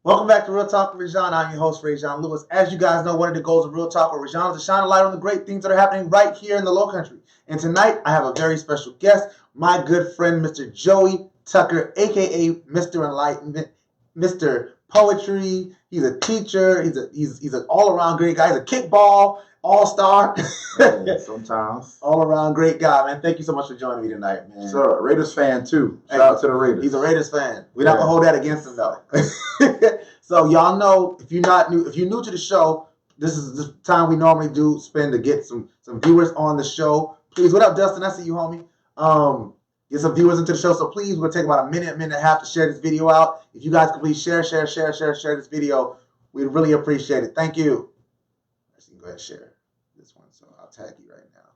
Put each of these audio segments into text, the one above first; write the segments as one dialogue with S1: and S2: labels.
S1: Welcome back to Real Talk with ReZsaun. I'm your host, ReZsaun Lewis. As you guys know, one of the goals of Real Talk with ReZsaun is to shine a light on the great things that are happening right here in the Low Country. And tonight, I have a very special guest, my good friend, Mr. Joey Tucker, a.k.a. Mr. Enlightenment, Mr. Poetry. He's a teacher. He's an all-around great guy. He's a kickball all-star.
S2: Sometimes.
S1: All-around great guy, man. Thank you so much for joining me tonight, man.
S2: So, Raiders fan, too. Shout out to the Raiders.
S1: He's a Raiders fan. We're not going to hold that against him, though. So, y'all know, if you're new to the show, this is the time we normally spend to get some viewers on the show. Please, what up, Dustin? I see you, homie. Get some viewers into the show. So, please, we're going to take about a minute and a half to share this video out. If you guys could please share this video, we'd really appreciate it. Thank you. Actually, go ahead and share this one. So, I'll tag you right now.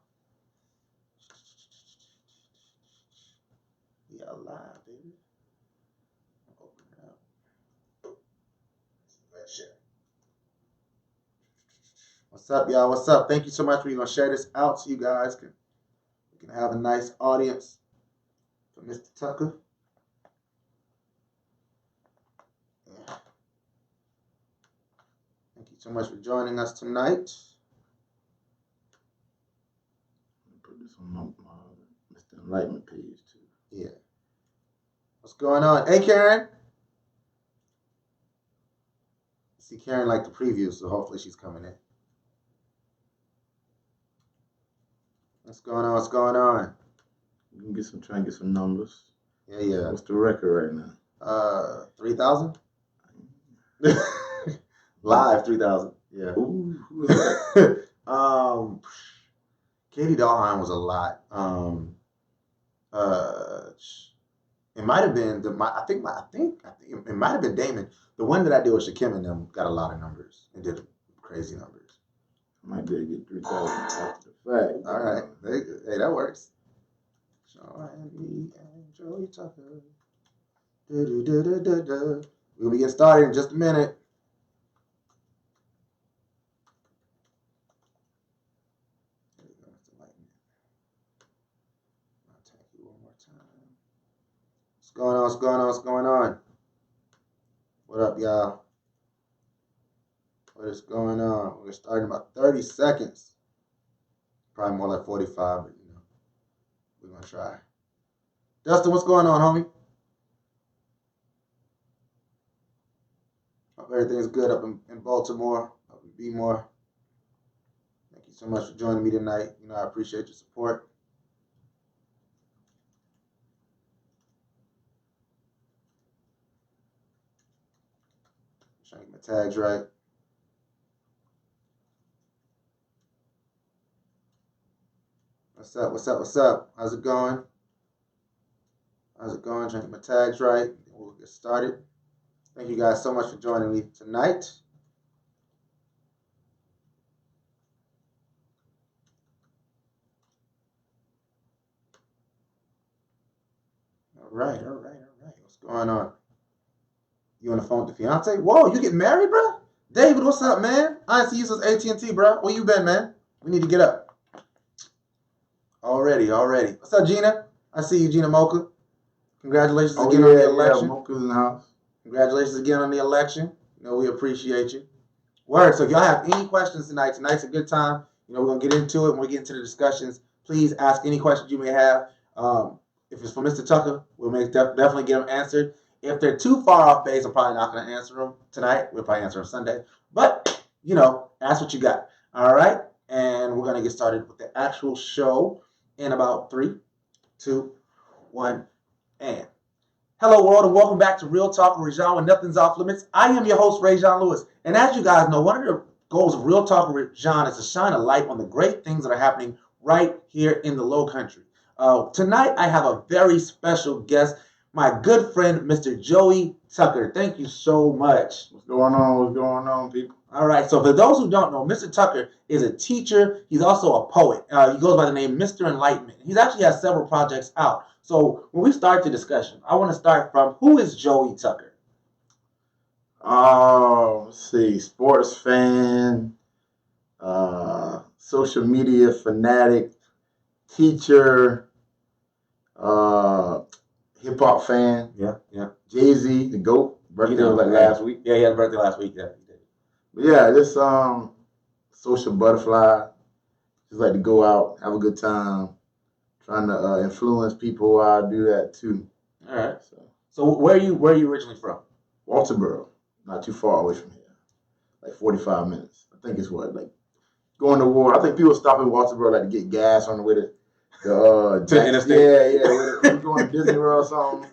S1: We are live, baby. Open it up. Go ahead and share. What's up, y'all? What's up? Thank you so much. We're going to share this out so you guys can have a nice audience for Mr. Tucker. Yeah. Thank you so much for joining us tonight.
S2: Put this on my Mr. Enlightenment page, too.
S1: Yeah. What's going on? Hey, Karen. See, Karen liked the preview, so hopefully she's coming in. What's going on? What's going on?
S2: You can try and get some numbers.
S1: Yeah.
S2: What's the record right now?
S1: 3,000? Live 3,000. Yeah.
S2: Ooh, who is that?
S1: Katie Dahlheim was a lot. It might have been I think it might have been Damon. The one that I did with Shakim and them got a lot of numbers. It did crazy numbers.
S2: I might be able to get 3,000 after the fact.
S1: All right. Hey, that works. Join me and Joey Tucker. We'll be getting started in just a minute. There we go, Mr. Enlightenment. I'll tag you one more time. What's going on? What's going on? What's going on? What up, y'all? What is going on? We're starting in about 30 seconds. Probably more like 45, but we're going to try. Dustin, what's going on, homie? Hope everything's good up in Baltimore, up in Bmore. Thank you so much for joining me tonight. I appreciate your support. I'm trying to get my tags right. What's up? What's up? What's up? How's it going? How's it going? Trying to get my tags right. We'll get started. Thank you guys so much for joining me tonight. All right. What's going on? You on the phone with the fiance? Whoa, you getting married, bro? David, what's up, man? I ain't see you since AT&T, bro. Where you been, man? We need to get up. Already. What's up, Gina? I see you, Gina Mocha. Congratulations again on the election.
S2: Yeah, Mocha's in the house.
S1: Congratulations again on the election. We appreciate you. Word. So if y'all have any questions tonight, tonight's a good time. We're going to get into it. When we get into the discussions, please ask any questions you may have. If it's for Mr. Tucker, we'll definitely get them answered. If they're too far off base, I'm probably not going to answer them tonight. We'll probably answer them Sunday. But, ask what you got. All right? And we're going to get started with the actual show in about 3, 2, 1, and hello world, and welcome back to Real Talk with ReZsaun, when nothing's off limits. I am your host, ReZsaun Lewis, and as you guys know, one of the goals of Real Talk with ReZsaun is to shine a light on the great things that are happening right here in the Low Country. Tonight, I have a very special guest, my good friend, Mr. Joey Tucker. Thank you so much.
S2: What's going on, people?
S1: All right, so for those who don't know, Mr. Tucker is a teacher. He's also a poet. He goes by the name Mr. Enlightenment. He actually has several projects out. So when we start the discussion, I want to start from, who is Joey Tucker?
S2: Let's see, sports fan, social media fanatic, teacher, hip hop fan.
S1: Yeah.
S2: Jay-Z, the GOAT. Birthday was like last week.
S1: Yeah, he had a birthday last week. Yeah, he did.
S2: But yeah, this social butterfly. Just like to go out, have a good time, trying to influence people while I do that too.
S1: All right. So where are you originally from?
S2: Walterboro, not too far away from here, like 45 minutes. I think it's like going to war. I think people stop in Walterboro like to get gas on the way to
S1: the interstate.
S2: Yeah. We're going to Disney World or something.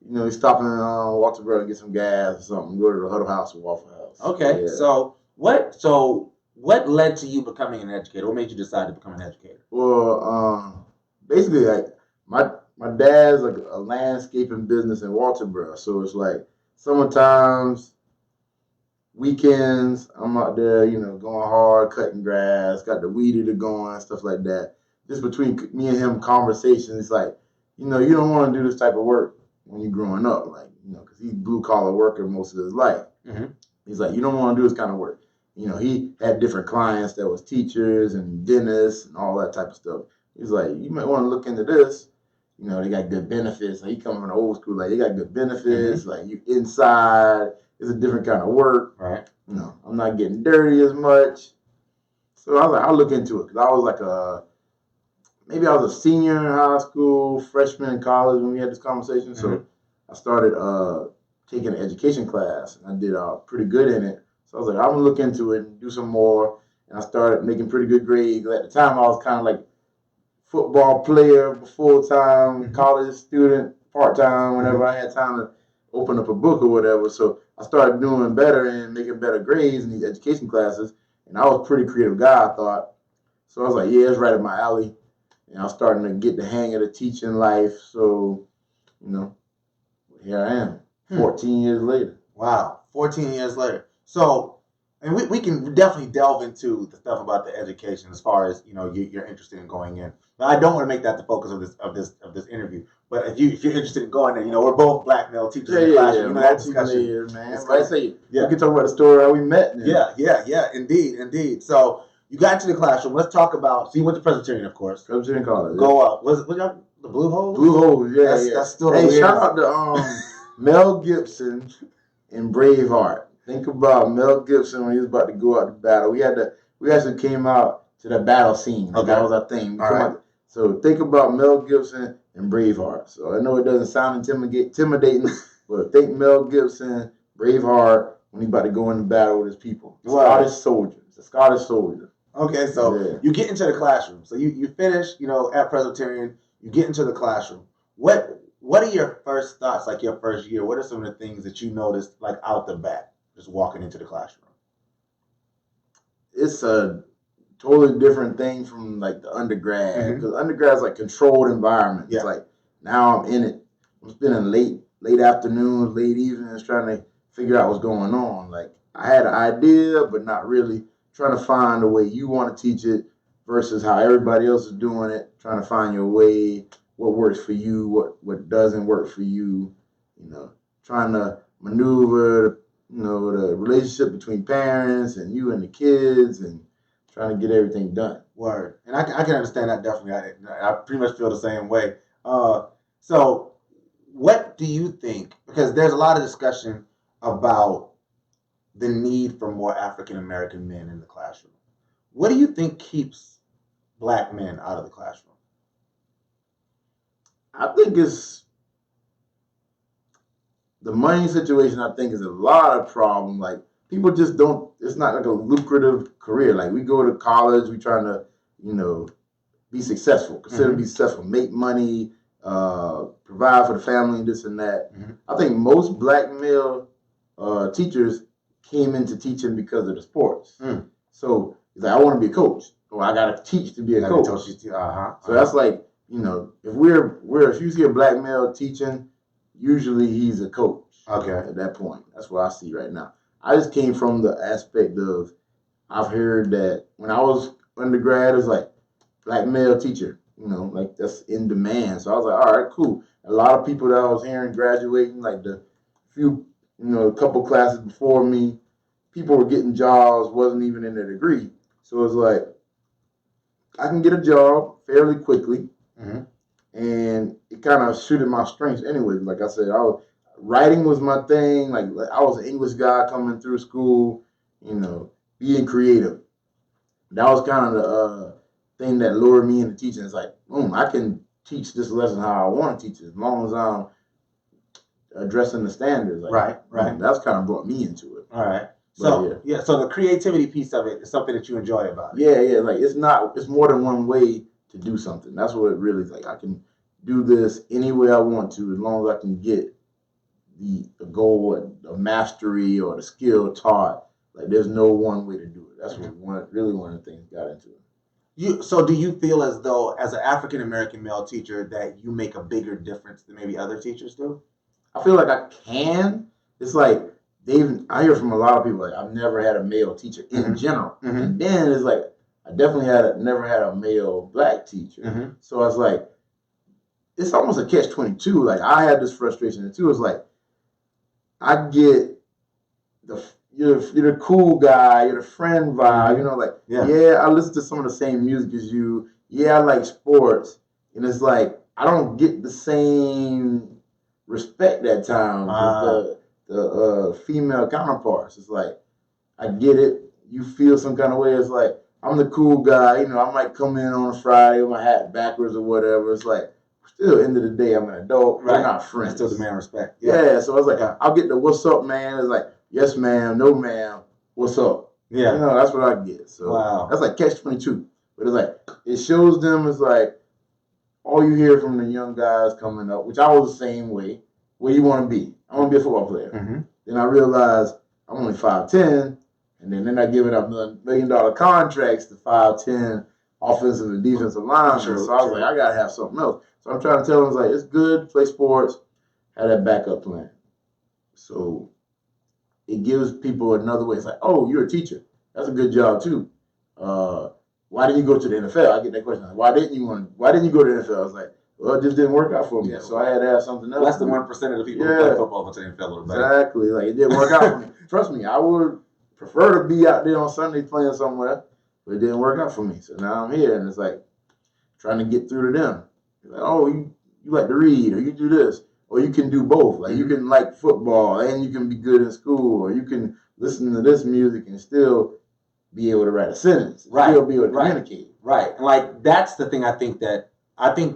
S2: You know, you stop in Walterboro and get some gas or something. Go to the Huddle House or Waffle House.
S1: Okay. Yeah. So what led to you becoming an educator? What made you decide to become an educator?
S2: Well, basically, like my dad's like a landscaping business in Walterboro, so it's like sometimes weekends I'm out there, you know, going hard, cutting grass, got the weed eater going, stuff like that. Just between me and him conversations, it's like, you know, you don't want to do this type of work when you're growing up, like, you know, because he's blue collar worker most of his life. Mm-hmm. He's like, you don't want to do this kind of work. You know, he had different clients that was teachers and dentists and all that type of stuff. He's like, you might want to look into this. You know, they got good benefits. Like, he come from the old school, like, they got good benefits. Mm-hmm. Like, you inside, it's a different kind of work.
S1: Right.
S2: You know, I'm not getting dirty as much. So I was like, I'll look into it. Because I was like maybe I was a senior in high school, freshman in college when we had this conversation. Mm-hmm. So I started taking an education class. And I did pretty good in it. So I was like, I'm going to look into it and do some more. And I started making pretty good grades. At the time, I was kind of like football player, full-time, mm-hmm. college student, part-time, whenever mm-hmm. I had time to open up a book or whatever. So I started doing better and making better grades in these education classes. And I was a pretty creative guy, I thought. So I was like, yeah, it's right up my alley. And I was starting to get the hang of the teaching life. So, you know, here I am, 14 years later.
S1: Wow, 14 years later. So, and we can definitely delve into the stuff about the education as far as, you know, you're interested in going in. But I don't want to make that the focus of this interview. But if you're interested in going there, you know, we're both black male teachers in the classroom. You know, that discussion.
S2: Years, man. I say, we can talk about the story how we met.
S1: Now. Yeah. Indeed. So you got into the classroom. Let's talk about. So you went to Presbyterian, of course.
S2: Presbyterian College.
S1: Go up. Was y'all the Blue Holes?
S2: Blue Holes. Yeah.
S1: That's still the weird.
S2: Shout out to Mel Gibson in Braveheart. Think about Mel Gibson when he was about to go out to battle. We actually came out to the battle scene. Okay. That was our thing.
S1: All right.
S2: So think about Mel Gibson and Braveheart. So I know it doesn't sound intimidating, but think Mel Gibson, Braveheart, when he about to go into battle with his people. Scottish soldier. It's a Scottish soldier.
S1: Okay, so you get into the classroom. So you finish, you know, at Presbyterian. You get into the classroom. What are your first thoughts, like your first year? What are some of the things that you noticed, like out the bat, just walking into the classroom?
S2: It's a totally different thing from like the undergrad, because undergrad's like controlled environment. It's like now I'm in it. I'm spending late afternoons, late evenings trying to figure out what's going on. Like I had an idea, but not really. Trying to find the way you want to teach it versus how everybody else is doing it. Trying to find your way, what works for you, what doesn't work for you. You know, trying to maneuver, you know, the relationship between parents and you and the kids, and trying to get everything done.
S1: Word. And I can understand that definitely. I pretty much feel the same way. So what do you think, because there's a lot of discussion about the need for more African-American men in the classroom. What do you think keeps black men out of the classroom?
S2: I think it's the money situation. I think is a lot of problem. Like people just don't. It's not like a lucrative career. Like we go to college, we trying to, you know, be successful. Consider be successful, make money, provide for the family, this and that. I think most black male teachers came into teaching because of the sports. So he's like, I want to be a coach. Or I gotta teach to be a coach. So that's like, you know, if you see a black male teaching, usually he's a coach.
S1: Okay.
S2: At that point. That's what I see right now. I just came from the aspect of I've heard that when I was undergrad, it's like black male teacher, you know, like that's in demand. So I was like, all right, cool. A lot of people that I was hearing graduating, like the few, you know, a couple classes before me, people were getting jobs, wasn't even in their degree. So it's like, I can get a job fairly quickly, and it kind of suited my strengths anyway. Like I said, writing was my thing. Like I was an English guy coming through school, being creative. That was kind of the thing that lured me into teaching. It's like, boom, I can teach this lesson how I want to teach it as long as I'm addressing the standards. Like,
S1: right.
S2: That's kind of brought me into it.
S1: All right. So so the creativity piece of it is something that you enjoy about it.
S2: Yeah. Like it's more than one way to do something. That's what it really is. Like I can do this any way I want to as long as I can get the goal of mastery or the skill taught. Like there's no one way to do it. That's what one of the things got into it.
S1: So do you feel as though, as an African American male teacher, that you make a bigger difference than maybe other teachers do?
S2: I feel like I can. It's like I hear from a lot of people like I've never had a male teacher in general, and then it's like I definitely never had a male black teacher. So it's like it's almost a catch-22. Like I had this frustration too. It's like I get you're the cool guy, you're the friend vibe, I listen to some of the same music as you. Yeah, I like sports. And it's like I don't get the same respect at times with the female counterparts. It's like I get it. You feel some kind of way. It's like I'm the cool guy, I might come in on a Friday with my hat backwards or whatever. It's like still, end of the day, I'm an adult. We're not friends.
S1: Still demand respect.
S2: Yeah. So I was like, I'll get the what's up, man. It's like, yes, ma'am, no, ma'am, what's up?
S1: Yeah.
S2: That's what I get. So that's like catch-22. But it's like, it shows them it's like, all you hear from the young guys coming up, which I was the same way, where you want to be. I want to be a football player. Then I realized I'm only 5'10", and then they're not giving up $1 million contracts to 5'10" offensive and defensive linemen. So I was like, I got to have something else. So I'm trying to tell them, like, it's good to play sports, have that backup plan. So it gives people another way. It's like, oh, you're a teacher. That's a good job too. Why didn't you go to the NFL? I get that question. Why didn't you go to the NFL? I was like, well, it just didn't work out for me. Yeah. So I had to have something else.
S1: Less than 1% of the people who play football go to the NFL.
S2: Exactly. Like it didn't work out for me. Trust me, I would prefer to be out there on Sunday playing somewhere, but it didn't work out for me. So now I'm here, and it's like trying to get through to them. Like, oh, you like to read, or you do this, or you can do both. Like you can like football and you can be good in school, or you can listen to this music and still be able to write a sentence, still be able to communicate.
S1: Right. And like that's the thing I think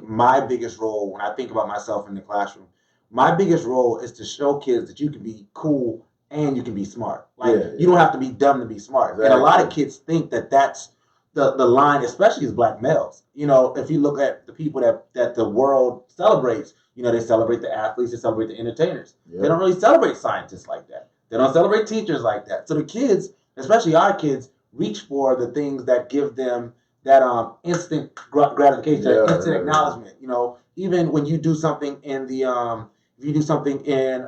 S1: my biggest role when I think about myself in the classroom, my biggest role is to show kids that you can be cool and you can be smart. Like you don't have to be dumb to be smart. Exactly. And a lot of kids think that that's the line, especially as black males. If you look at the people that the world celebrates, they celebrate the athletes, they celebrate the entertainers. Yep. They don't really celebrate scientists like that. They don't celebrate teachers like that. So the kids, especially our kids, reach for the things that give them that instant gratification, that instant acknowledgement. Even when you do something in the if you do something in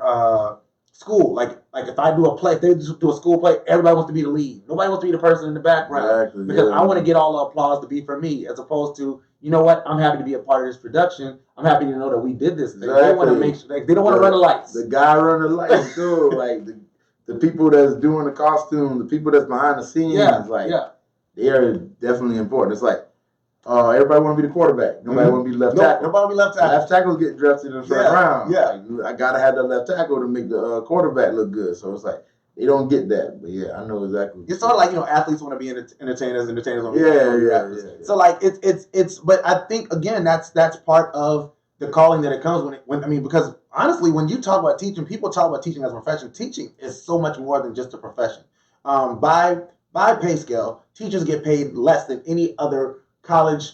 S1: school, like if I do a play, if they do a school play, everybody wants to be the lead. Nobody wants to be the person in the background because I want to get all the applause to be for me, as opposed to, you know what, I'm happy to be a part of this production. I'm happy to know that we did this thing. They want to make sure they don't want to run the lights.
S2: The guy running the lights too, like the people that's doing the costume, the people that's behind the scenes, they are definitely important. It's like everybody want to be the quarterback. Nobody want to be left tackle.
S1: Nobody want to be left tackle.
S2: Left tackles get drafted in the first round. Yeah, like, I gotta have that left tackle to make the quarterback look good. So it's like they don't get that. But yeah, I know exactly.
S1: It's sort of like athletes want to be entertainers want to be rappers. Yeah. So like it's. But I think again that's part of the calling that it comes because honestly, when you talk about teaching, people talk about teaching as a profession. Teaching is so much more than just a profession. By pay scale, teachers get paid less than any other college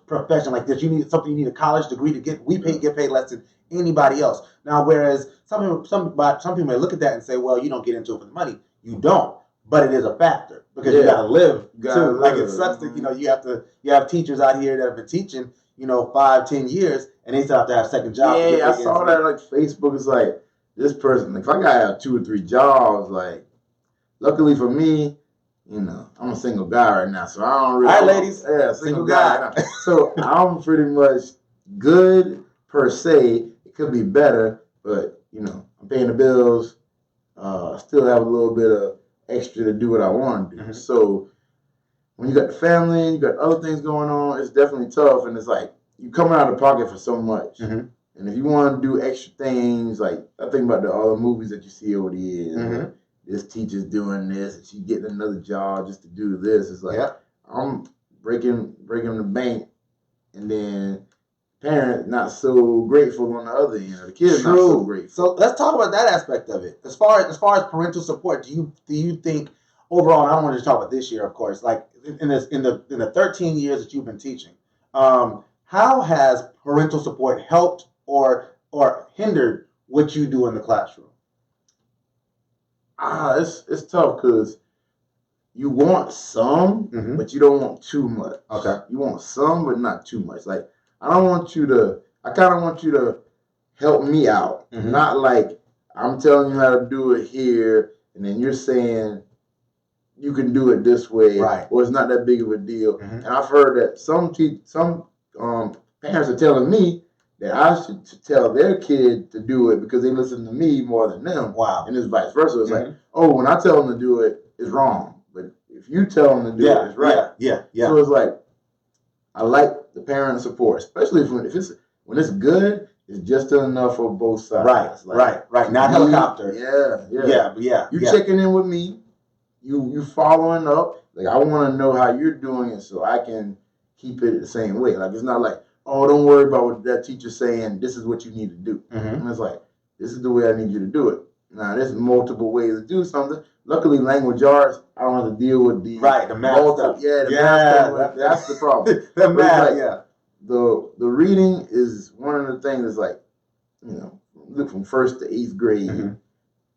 S1: profession like this. You need a college degree to get. We get paid less than anybody else. Now, whereas some people may look at that and say, well, you don't get into it for the money. You don't, but it is a factor because you got to live too. Like it sucks that you have teachers out here that have been teaching 5-10 years and they still have to have second jobs.
S2: Yeah, I saw that like Facebook is like this person. Like, if I gotta have 2 or 3 jobs, like luckily for me. I'm a single guy right now, so I don't really.
S1: All right, ladies.
S2: Yeah, single guy. Right now. So I'm pretty much good per se. It could be better, but I'm paying the bills. Still have a little bit of extra to do what I want to do. So when you got the family, you got other things going on, it's definitely tough, and it's like you coming out of pocket for so much, and And if you want to do extra things, like I think about all the movies that you see over the years.
S1: Mm-hmm.
S2: This teacher's doing this, and she getting another job just to do this. It's like I'm breaking the bank, and then parent not so grateful on the other end. The kid's not so grateful.
S1: So let's talk about that aspect of it. As far as parental support, do you think overall? And I don't want to talk about this year, of course. Like in the 13 years that you've been teaching, how has parental support helped or hindered what you do in the classroom?
S2: It's tough because you want some, but you don't want too much.
S1: Okay.
S2: You want some, but not too much. Like I kind of want you to help me out. Not like I'm telling you how to do it here, and then you're saying you can do it this way,
S1: right?
S2: Or it's not that big of a deal. And I've heard that some parents are telling me that I should tell their kid to do it because they listen to me more than them.
S1: Wow.
S2: And it's vice versa. It's like, oh, when I tell them to do it, it's wrong. But if you tell them to do it, it's right.
S1: Yeah.
S2: So it's like, I like the parent support, especially when it's good, it's just enough for both sides.
S1: Right. Not helicopter.
S2: Yeah. You checking in with me. You following up. Like I want to know how you're doing it so I can keep it the same way. Like it's not like, oh, don't worry about what that teacher's saying. This is what you need to do. And it's like, this is the way I need you to do it. Now, there's multiple ways to do something. Luckily, language arts, I don't have to deal with the
S1: math stuff.
S2: Math stuff. That's the problem.
S1: The math,
S2: The reading is one of the things that's like, look from 1st to 8th grade.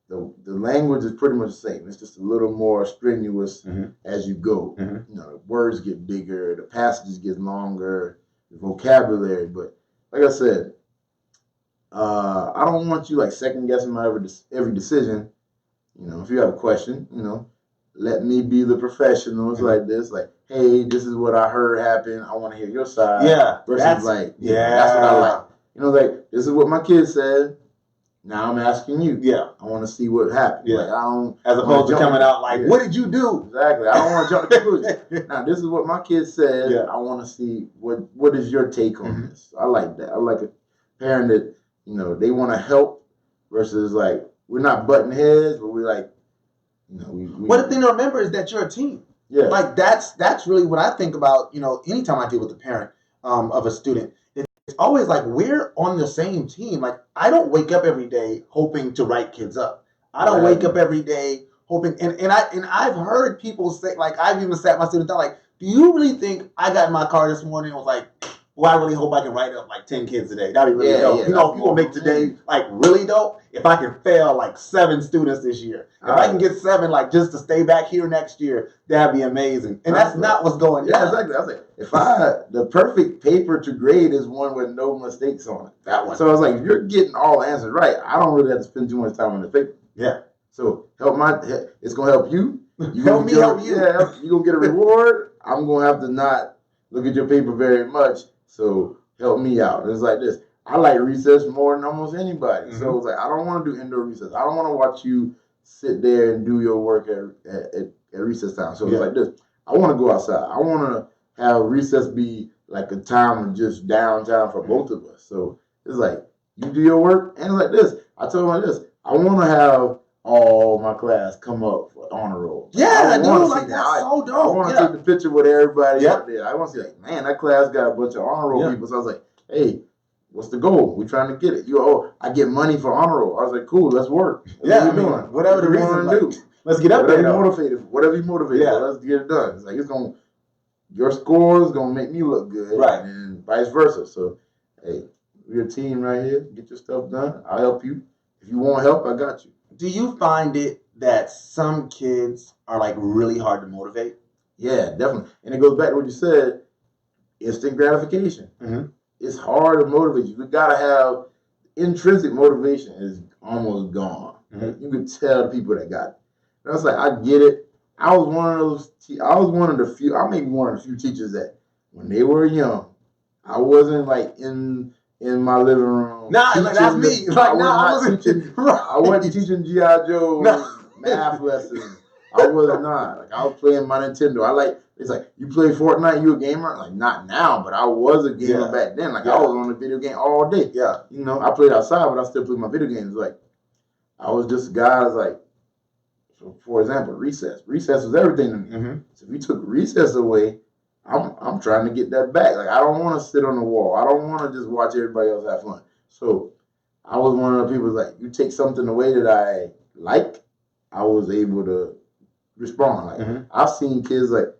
S2: The language is pretty much the same. It's just a little more strenuous as you go. The words get bigger, the passages get longer, the vocabulary. But like I said, I don't want you like second guessing my every decision. If you have a question, let me be the professional. It's like this, like, hey, this is what I heard happen. I want to hear your side. Versus that's what I like. Like this is what my kid said. Now I'm asking you. I want to see what happened. Like, I don't.
S1: As opposed to coming out like, what did you do?
S2: Exactly. I don't want to jump to conclusions. Now this is what my kid said. I want to see what is your take on this. I like that. I like a parent that they want to help versus like we're not butting heads, but we're like,
S1: Well, the thing to remember is that you're a team. Like that's really what I think about. Anytime I deal with a parent of a student. It's always like we're on the same team. Like I don't wake up every day hoping to write kids up. I don't wake up every day hoping. And I've heard people say, like I've even sat my students down like, do you really think I got in my car this morning and was like, well, I really hope I can write up like 10 kids today. That'd be really dope. If you want to make today like really dope, if I can fail like 7 students this year, if I can get 7 like just to stay back here next year, that'd be amazing. And that's not what's going down.
S2: Exactly. I was like, the perfect paper to grade is one with no mistakes on it.
S1: That one.
S2: So I was like, if you're getting all the answers right, I don't really have to spend too much time on the paper. So it's gonna help you.
S1: Help me help you.
S2: Yeah, you're gonna get a reward. I'm gonna have to not look at your paper very much. So help me out. And it's like this. I like recess more than almost anybody. So it's like I don't want to do indoor recess. I don't want to watch you sit there and do your work at recess time. So it's like this. I want to go outside. I want to have recess be like a time of just downtime for both of us. So it's like you do your work, and it's like this. I told them like this. I want to have all my class come up for honor roll.
S1: I do. Like that's so dope.
S2: I want to take the picture with everybody up there. I want to see like, man, that class got a bunch of honor roll people. So I was like, hey, what's the goal? We're trying to get it. I get money for honor roll. I was like, cool, let's work.
S1: Whatever the reason, like, do. Let's get up there.
S2: Whatever you motivated. Let's get it done. It's like your score is gonna make me look good, and vice versa. So, hey, we're a team right here. Get your stuff done. I'll help you. If you want help, I got you.
S1: Do you find it that some kids are like really hard to motivate?
S2: Yeah, definitely. And it goes back to what you said, instant gratification. It's hard to motivate you. You gotta have intrinsic motivation is almost gone. You can tell the people that got it. And I was like, I get it. I was one of the few teachers that when they were young, I wasn't like in my living room.
S1: Nah, like that's me.
S2: I wasn't teaching G.I. Joe math lessons. I was not. Like I was playing my Nintendo. I like It's like, you play Fortnite, you a gamer? Like, not now, but I was a gamer back then. Like, I was on the video game all day.
S1: Yeah.
S2: You know, I played outside, but I still played my video games. Like, I was just a guy that's like, so for example, recess. Recess was everything to me.
S1: Mm-hmm.
S2: So if you took recess away, I'm trying to get that back. Like, I don't want to sit on the wall. I don't want to just watch everybody else have fun. So I was one of the people like, you take something away that I like, I was able to respond. Like, I've seen kids like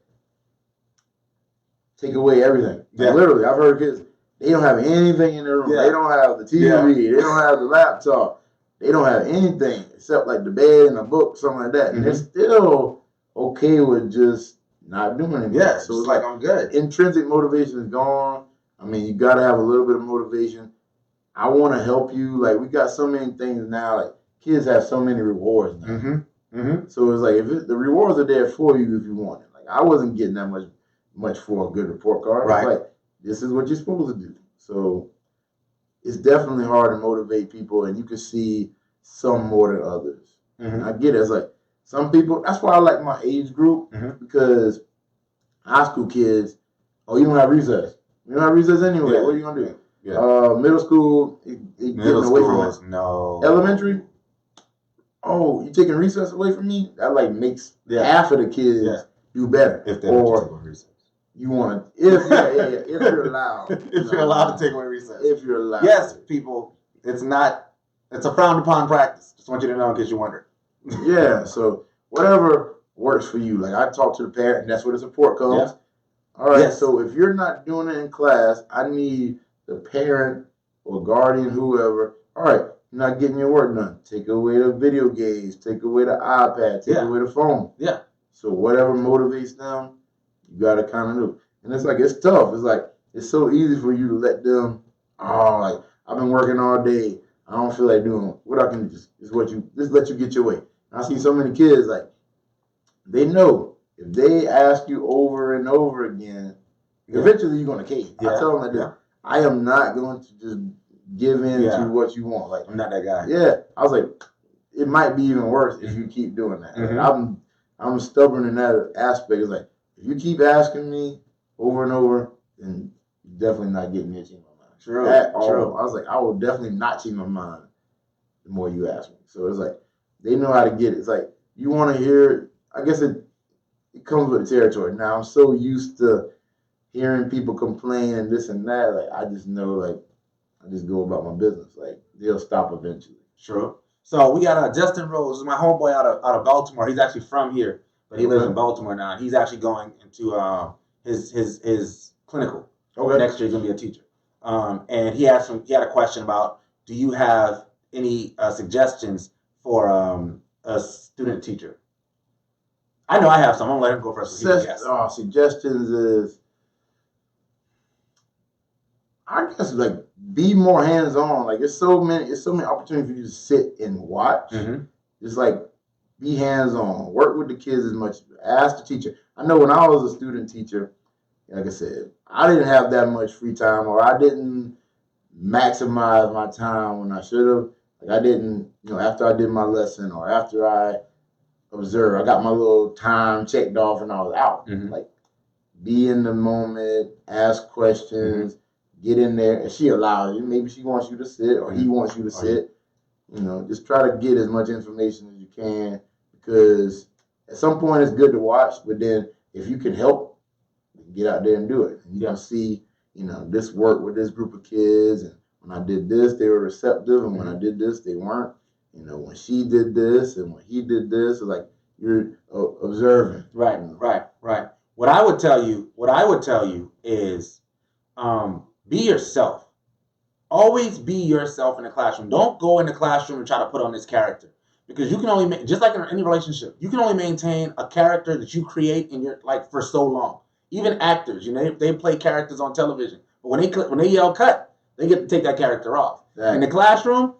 S2: take away everything. Like, literally, I've heard kids, they don't have anything in their room. They don't have the TV. They don't have the laptop. They don't have anything except like the bed and a book, something like that. And they're still okay with just not doing anything.
S1: Yeah,
S2: so it's like,
S1: I'm good.
S2: Intrinsic motivation is gone. I mean, you got to have a little bit of motivation. I want to help you. Like, we got so many things now. Like, kids have so many rewards now. So it's like, the rewards are there for you if you want it. Like, I wasn't getting that much for a good report card. Right. It's like, this is what you're supposed to do. So it's definitely hard to motivate people, and you can see some more than others. I get it. It's like, some people, that's why I like my age group, because high school kids, you don't have recess. You don't have recess anyway. What are you going to do? Middle school, getting away from us.
S1: No.
S2: Elementary, you taking recess away from me? That like makes half of the kids do better.
S1: If they don't take away recess.
S2: You want to, if you're allowed.
S1: If you're allowed to take away recess.
S2: If you're allowed.
S1: Yes, people, it's a frowned upon practice. Just want you to know in case you wonder.
S2: Yeah, so whatever works for you. Like, I talk to the parent, and that's where the support comes. Yeah. All right, so if you're not doing it in class, I need the parent or guardian, whoever. All right, you're not getting your work done. Take away the video games. Take away the iPad. Take away the phone. Yeah. So whatever motivates them, you got to kind of do. And it's like, it's tough. It's like, it's so easy for you to let them, like, I've been working all day. I don't feel like doing what I can just let you get your way. And I see so many kids, like, they know if they ask you over and over again, eventually you're going to cave. I tell them like, I am not going to just give in to what you want. Like,
S1: I'm not that guy.
S2: Yeah. I was like, it might be even worse if you keep doing that. Like, I'm stubborn in that aspect. It's like, if you keep asking me over and over, then you're definitely not getting me to change my mind. True. I was like, I will definitely not change my mind the more you ask me. So it's like, they know how to get it. It's like, you want to hear, I guess it comes with the territory. Now, I'm so used to hearing people complain and this and that. Like, I just know, like, I just go about my business. Like, they'll stop eventually.
S1: True. So we got Justin Rose, my homeboy out of Baltimore. He's actually from here, but he lives in Baltimore now. He's actually going into his clinical. Next year he's gonna be a teacher. And he had a question about, do you have any suggestions for a student teacher? I know I have some. I'm gonna let him go first.
S2: Suggestions is, I guess, like, be more hands-on. Like, it's so many opportunities for you to sit and watch. Just like, be hands-on. Work with the kids as much. Ask the teacher. I know when I was a student teacher, like I said, I didn't have that much free time, or I didn't maximize my time when I should have. Like, I didn't, after I did my lesson or after I observed, I got my little time checked off and I was out. Like, be in the moment, ask questions, get in there. And she allows you. Maybe she wants you to sit, or he wants you to sit. Just try to get as much information as you can, because at some point it's good to watch, but then if you can help, get out there and do it. And you're going to see, this work with this group of kids, and when I did this, they were receptive, and when I did this, they weren't. When she did this and when he did this, it's like, you're observing.
S1: Right. What I would tell you is, be yourself. Always be yourself in the classroom. Don't go in the classroom and try to put on this character, because you can only just like in any relationship, you can only maintain a character that you create in your for so long. Even actors, they play characters on television, but when they yell cut, they get to take that character off. Right. In the classroom,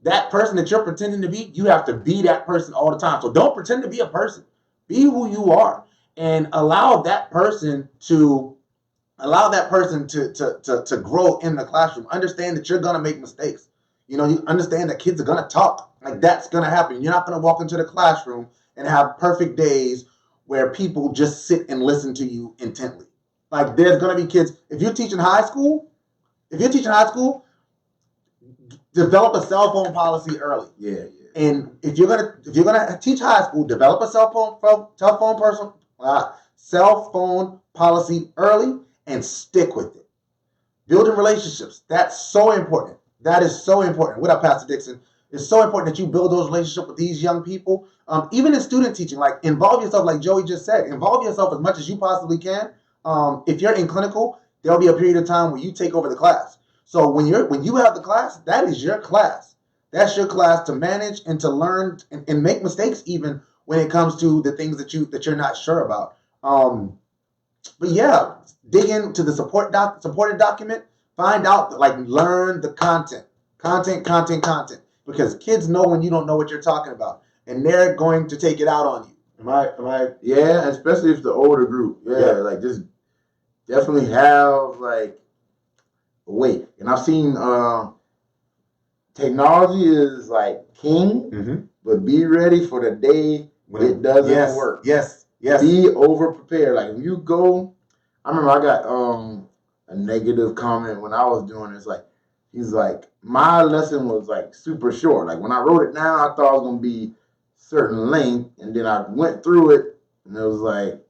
S1: that person that you're pretending to be, you have to be that person all the time. So don't pretend to be a person. Be who you are, and allow that person to grow in the classroom. Understand that you're gonna make mistakes. You understand that kids are gonna talk. Like, that's gonna happen. You're not gonna walk into the classroom and have perfect days where people just sit and listen to you intently. Like there's gonna be kids. If you're teaching high school, develop a cell phone policy early.
S2: Yeah.
S1: And if you're gonna teach high school, develop a cell phone policy early and stick with it. Building relationships, that's so important. That is so important. What up, Pastor Dixon? It's so important that you build those relationships with these young people. Even in student teaching, like involve yourself, like Joey just said, involve yourself as much as you possibly can. If you're in clinical, there'll be a period of time where you take over the class. So when you have the class, that is your class. That's your class to manage and to learn and make mistakes even when it comes to the things that you're not sure about. But yeah, dig into the supported document. Find out, like, learn the content. Because kids know when you don't know what you're talking about, and they're going to take it out on you. Am I?
S2: Yeah, especially if it's the older group. Yeah, like just definitely have like a way. And I've seen technology is like king, but be ready for the day when it doesn't work.
S1: Yes.
S2: Be over prepared. Like when you go, I remember I got a negative comment when I was doing this. Like he's like, my lesson was like super short. Like when I wrote it down, I thought it was gonna be certain length, and then I went through it, and it was like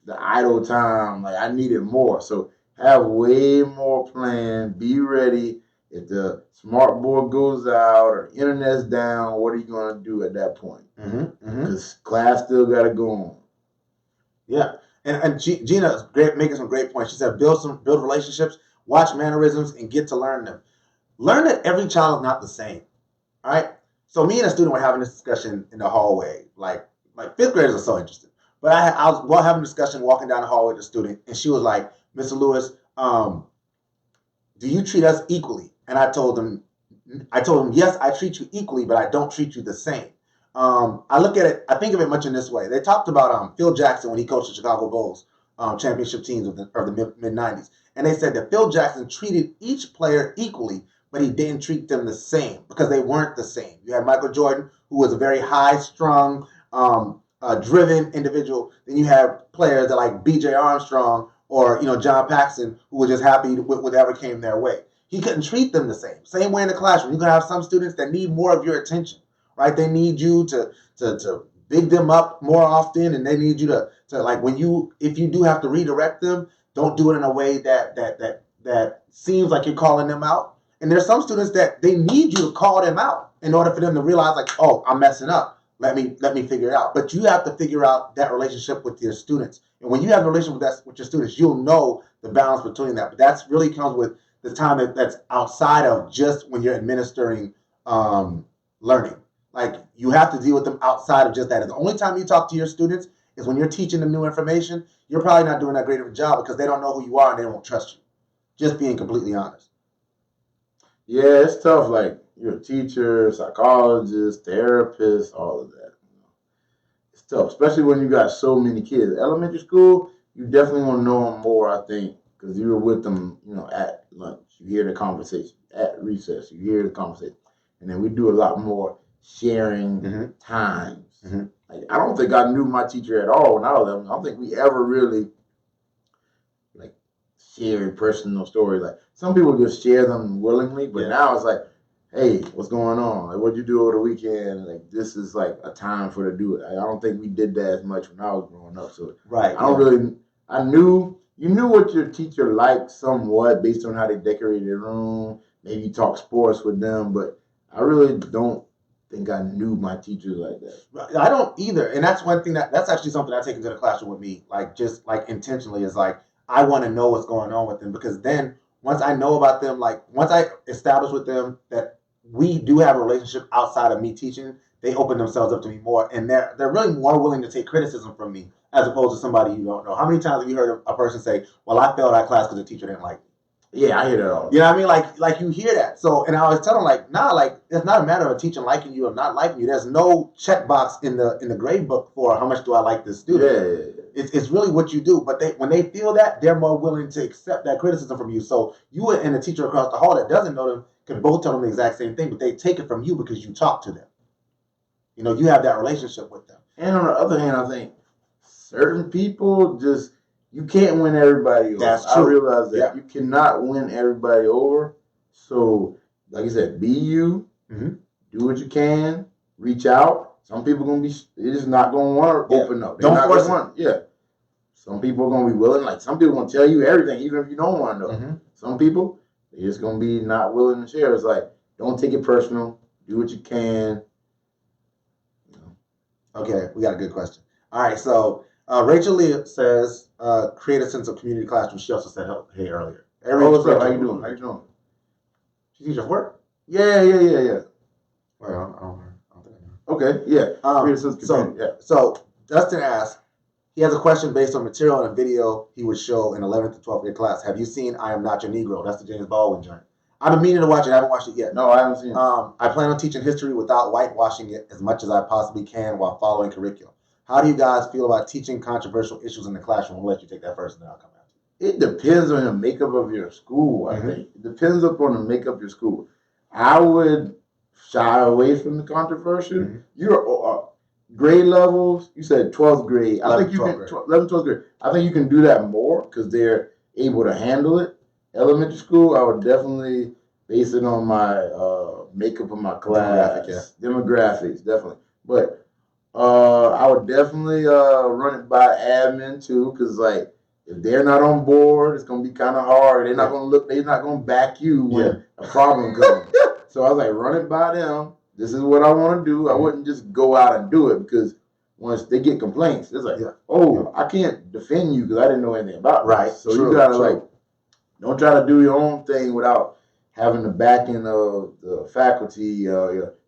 S2: the idle time. Like I needed more. So have way more plan. Be ready. If the smart board goes out or internet's down, what are you gonna do at that point? Because class still gotta go on.
S1: Yeah, and Gina is great, making some great points. She said, build relationships, watch mannerisms, and get to learn them. Learn that every child is not the same. All right. So me and a student were having this discussion in the hallway. Like fifth graders are so interesting. But I was having a discussion walking down the hallway with a student, and she was like, "Mr. Lewis, do you treat us equally?" And I told him, yes, I treat you equally, but I don't treat you the same. I think of it much in this way. They talked about Phil Jackson when he coached the Chicago Bulls championship teams of the mid-90s. And they said that Phil Jackson treated each player equally, but he didn't treat them the same because they weren't the same. You had Michael Jordan, who was a very high-strung, driven individual. Then you have players that like B.J. Armstrong or John Paxson, who were just happy with whatever came their way. He couldn't treat them the same. Same way in the classroom. You're going to have some students that need more of your attention. Right, they need you to big them up more often, and they need you to like if you do have to redirect them, don't do it in a way that seems like you're calling them out. And there's some students that they need you to call them out in order for them to realize, like, oh, I'm messing up. Let me figure it out. But you have to figure out that relationship with your students. And when you have a relationship with your students, you'll know the balance between that. But that's really comes with the time that's outside of just when you're administering learning. Like you have to deal with them outside of just that. And the only time you talk to your students is when you're teaching them new information. You're probably not doing that great of a job because they don't know who you are and they won't trust you. Just being completely honest.
S2: Yeah, it's tough. Like you're a teacher, psychologist, therapist, all of that. It's tough, especially when you got so many kids. Elementary school, you definitely want to know them more, I think, because you were with them, at lunch. You hear the conversation. At recess, you hear the conversation. And then we do a lot more sharing times. Like, I don't think I knew my teacher at all when I was there. I don't think we ever really like shared personal stories. Like some people just share them willingly, but now it's like, hey, what's going on? Like, what'd you do over the weekend? Like, this is like a time for to do it. I don't think we did that as much when I was growing up. So you knew what your teacher liked somewhat based on how they decorated their room. Maybe you talk sports with them, but I really don't think I knew my teachers like that.
S1: I don't either. And that's one thing that's actually something I take into the classroom with me, like just like intentionally is like, I want to know what's going on with them because then once I know about them, like once I establish with them that we do have a relationship outside of me teaching, they open themselves up to me more. And they're really more willing to take criticism from me as opposed to somebody you don't know. How many times have you heard a person say, well, I failed that class because the teacher didn't like me?
S2: Yeah, I hear that all.
S1: You know what I mean? Like you hear that. So, and I always tell them like, nah, like it's not a matter of a teacher liking you or not liking you. There's no checkbox in the grade book for how much do I like this student. Yeah. It's really what you do. But when they feel that, they're more willing to accept that criticism from you. So you and a teacher across the hall that doesn't know them can both tell them the exact same thing, but they take it from you because you talk to them. You have that relationship with them.
S2: And on the other hand, I think certain people just you can't win everybody over.
S1: That's true.
S2: I realize that
S1: Yeah.
S2: you cannot win everybody over. So, like I said, be you.
S1: Mhm.
S2: Do what you can. Reach out. Some people gonna be. They're just not gonna want to open up. They're
S1: Don't
S2: not
S1: force
S2: gonna want. Yeah. Some people are gonna be willing. Like some people gonna tell you everything, even if you don't want to know.
S1: Mhm.
S2: Some people they're just gonna be not willing to share. It's like don't take it personal. Do what you can.
S1: Okay, we got a good question. All right, so Rachel Lee says, create a sense of community classroom. She also said, hey, earlier.
S2: Oh, what's up? How you doing? How you doing?
S1: She teaches work?
S2: Yeah.
S1: Well, I don't think I know.
S2: Okay, yeah. Create a sense of community. Yeah.
S1: So Dustin asked, he has a question based on material and a video he would show in 11th to 12th grade class. Have you seen I Am Not Your Negro? That's the James Baldwin joint. I've been meaning to watch it. I haven't watched it yet.
S2: No, I haven't seen it.
S1: I plan on teaching history without whitewashing it as much as I possibly can while following curriculum. How do you guys feel about teaching controversial issues in the classroom? I'll let you take that first, and then I'll come after you.
S2: It depends on the makeup of your school, I think. It depends upon the makeup of your school. I would shy away from the controversial. Your grade levels, you said 12th grade. I think you can, 11th, 12th grade. I think you can do that more because they're able to handle it. Elementary school, I would definitely base it on my makeup of my class. Demographics, definitely. But I would definitely run it by admin too, because like if they're not on board, it's gonna be kind of hard. They're not gonna look. They're not gonna back you when a problem comes. So I was like, run it by them. This is what I want to do. I wouldn't just go out and do it because once they get complaints, it's like, I can't defend you because I didn't know anything about it.
S1: Right.
S2: So you gotta like, don't try to do your own thing without having the backing of the faculty,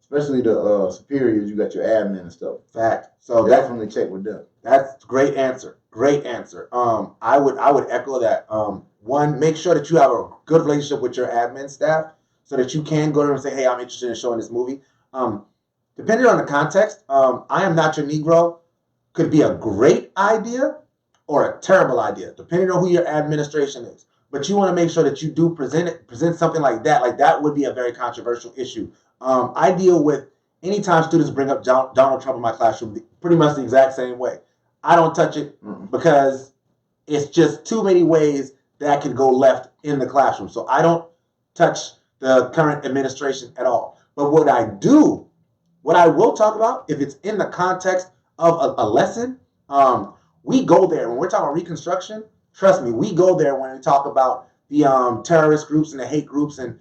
S2: especially the superiors. You got your admin and stuff.
S1: Fact. So
S2: definitely check with them.
S1: That's great answer. Great answer. I would echo that. One, make sure that you have a good relationship with your admin staff so that you can go to them and say, hey, I'm interested in showing this movie. Depending on the context, I Am Not Your Negro could be a great idea or a terrible idea, depending on who your administration is. But you want to make sure that you do present something like that. Like that would be a very controversial issue. I deal with anytime students bring up Donald Trump in my classroom, pretty much the exact same way. I don't touch it because it's just too many ways that can go left in the classroom. So I don't touch the current administration at all. But what I will talk about, if it's in the context of a lesson, we go there. When we're talking about Reconstruction, trust me, we go there when we talk about the terrorist groups and the hate groups, and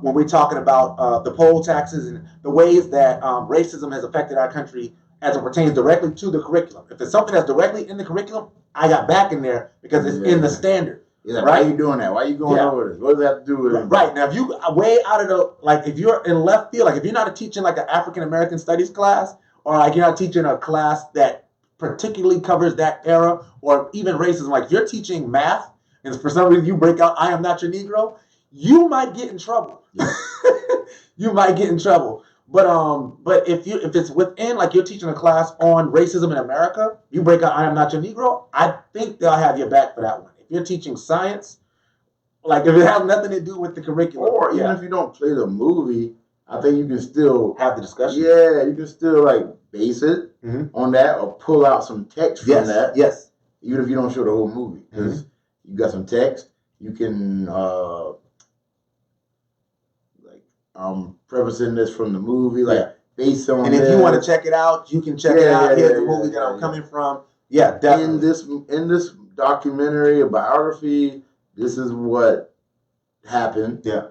S1: when we're talking about the poll taxes and the ways that racism has affected our country as it pertains directly to the curriculum. If it's something that's directly in the curriculum, I got back in there because it's in the standard.
S2: Yeah, right? Why are you doing that? Why are you going over this? What does that have to do with it?
S1: Right. Now, if you way out of the, like if you're in left field, like if you're not teaching like an African-American studies class, or like you're not teaching a class that particularly covers that era, or even racism, like if you're teaching math, and for some reason you break out, I Am Not Your Negro, you might get in trouble. You might get in trouble. But if it's within, like you're teaching a class on racism in America, you break out I Am Not Your Negro, I think they'll have your back for that one. If you're teaching science, like if it has nothing to do with the curriculum,
S2: or even if you don't play the movie, I think you can still
S1: have the discussion.
S2: Yeah, you can still like base it on that or pull out some text from that.
S1: Yes.
S2: Even if you don't show the whole movie, because you got some text, you can I'm prefacing this from the movie, like based on.
S1: And if you want to check it out, you can check it out. Here's the movie that I'm coming from. Yeah, definitely.
S2: In this documentary, a biography, this is what happened.
S1: Yeah.